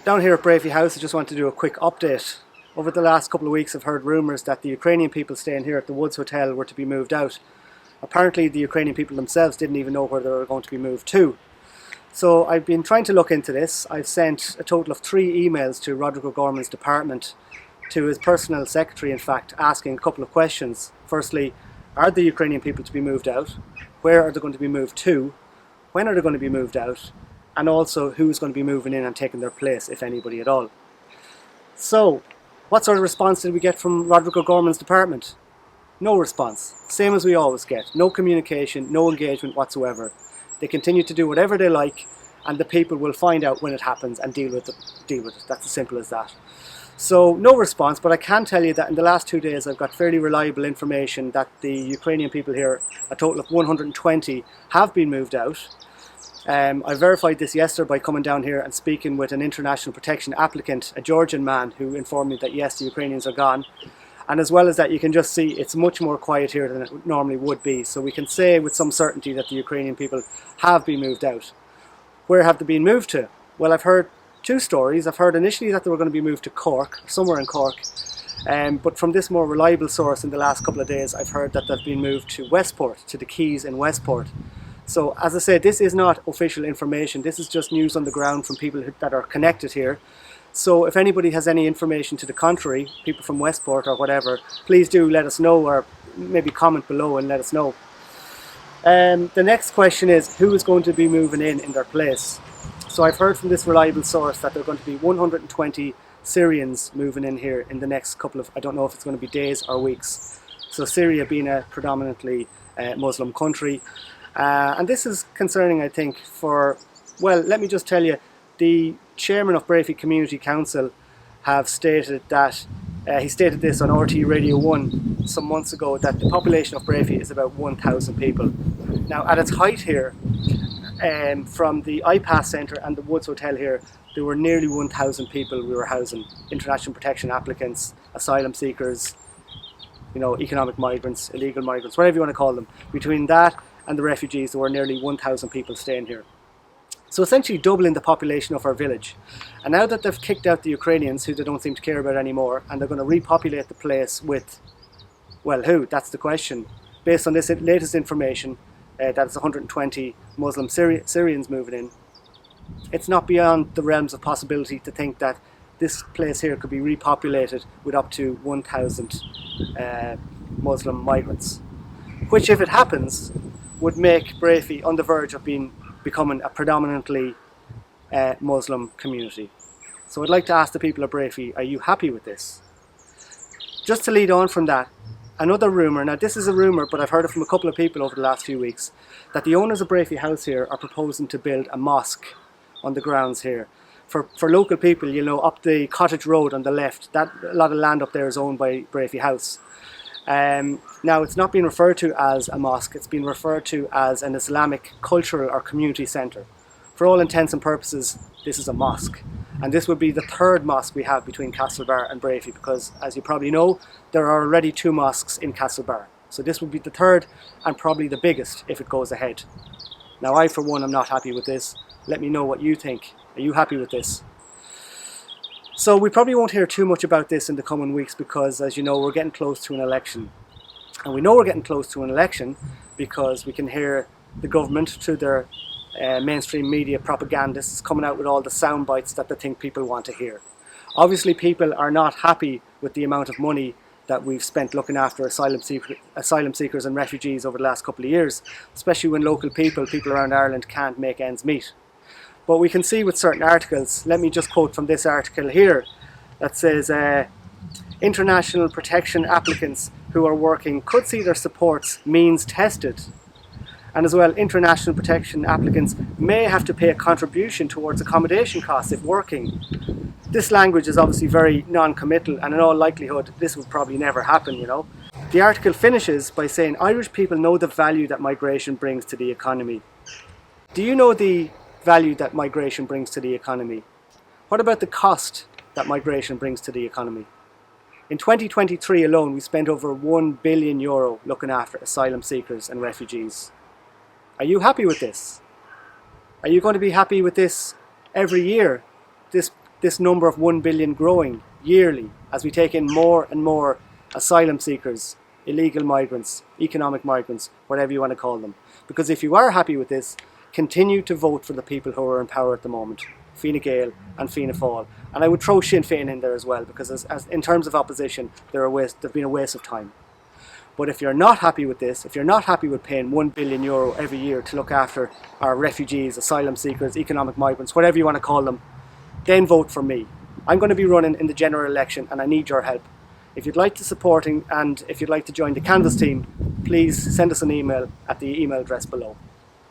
Down here at Breaffy House, I just want to do a quick update. Over the last couple of weeks I've heard rumours that the Ukrainian people staying here at the Woods Hotel were to be moved out. Apparently the Ukrainian people themselves didn't even know where they were going to be moved to. So I've been trying to look into this. I've sent a total of 3 emails to Roderick O'Gorman's department, to his personal secretary in fact, asking a couple of questions. Firstly, are the Ukrainian people to be moved out? Where are they going to be moved to? When are they going to be moved out? And also who's going to be moving in and taking their place, if anybody at all. So, what sort of response did we get from Roderick O'Gorman's department? No response. Same as we always get. No communication, no engagement whatsoever. They continue to do whatever they like, and the people will find out when it happens and deal with it. That's as simple as that. So, no response, but I can tell you that in the last 2 days I've got fairly reliable information that the Ukrainian people here, a total of 120, have been moved out. I verified this yesterday by coming down here and speaking with an international protection applicant, a Georgian man, who informed me that yes, the Ukrainians are gone. And as well as that, you can just see it's much more quiet here than it normally would be. So we can say with some certainty that the Ukrainian people have been moved out. Where have they been moved to? Well, I've heard 2 stories. I've heard initially that they were going to be moved to Cork, somewhere in Cork. But from this more reliable source in the last couple of days, I've heard that they've been moved to Westport, to the Quays in Westport. So, as I said, this is not official information. This is just news on the ground from people that are connected here. So if anybody has any information to the contrary, people from Westport or whatever, please do let us know, or maybe comment below and let us know. The next question is, who is going to be moving in their place? So I've heard from this reliable source that there are going to be 120 Syrians moving in here in the next couple of, I don't know if it's going to be days or weeks. So Syria being a predominantly Muslim country. And this is concerning, I think, for, well, let me just tell you, the chairman of Breaffy Community Council have stated that, he stated this on RT Radio 1 some months ago, that the population of Breaffy is about 1,000 people. Now, at its height here, from the iPass Centre and the Woods Hotel here, there were nearly 1,000 people we were housing. International protection applicants, asylum seekers, you know, economic migrants, illegal migrants, whatever you want to call them. Between that and the refugees, there were nearly 1,000 people staying here. So essentially doubling the population of our village. And now that they've kicked out the Ukrainians, who they don't seem to care about anymore, and they're going to repopulate the place with, well, who? That's the question. Based on this latest information, that it's 120 Muslim Syrians moving in, it's not beyond the realms of possibility to think that this place here could be repopulated with up to 1,000 Muslim migrants. Which, if it happens, would make Breaffy on the verge of becoming a predominantly Muslim community. So I'd like to ask the people of Breaffy, are you happy with this? Just to lead on from that, another rumour, now this is a rumour, but I've heard it from a couple of people over the last few weeks, that the owners of Breaffy House here are proposing to build a mosque on the grounds here. For local people, you know, up the Cottage Road on the left, that a lot of land up there is owned by Breaffy House. Now, it's not being referred to as a mosque, it's been referred to as an Islamic cultural or community centre. For all intents and purposes, this is a mosque. And this would be the 3rd mosque we have between Castlebar and Breaffy, because, as you probably know, there are already 2 mosques in Castlebar. So this would be the 3rd and probably the biggest if it goes ahead. Now, I, for one, am not happy with this. Let me know what you think. Are you happy with this? So we probably won't hear too much about this in the coming weeks because, as you know, we're getting close to an election. And we know we're getting close to an election because we can hear the government, through their mainstream media propagandists, coming out with all the sound bites that they think people want to hear. Obviously, people are not happy with the amount of money that we've spent looking after asylum seekers and refugees over the last couple of years, especially when local people around Ireland can't make ends meet. But we can see with certain articles, let me just quote from this article here, that says, international protection applicants who are working could see their supports means tested. And as well, international protection applicants may have to pay a contribution towards accommodation costs if working. This language is obviously very non-committal, and in all likelihood this would probably never happen, you know. The article finishes by saying Irish people know the value that migration brings to the economy. Do you know the value that migration brings to the economy? What about the cost that migration brings to the economy? In 2023 alone, we spent over €1 billion looking after asylum seekers and refugees. Are you happy with this? Are you going to be happy with this every year? This this number of 1 billion growing yearly as we take in more and more asylum seekers, illegal migrants, economic migrants, whatever you want to call them. Because if you are happy with this, continue to vote for the people who are in power at the moment, Fine Gael and Fianna Fáil. And I would throw Sinn Féin in there as well, because as in terms of opposition, they've been a waste of time. But if you're not happy with this, if you're not happy with paying €1 billion every year to look after our refugees, asylum seekers, economic migrants, whatever you want to call them, then vote for me. I'm going to be running in the general election and I need your help. If you'd like to supporting and if you'd like to join the Canvas team, please send us an email at the email address below.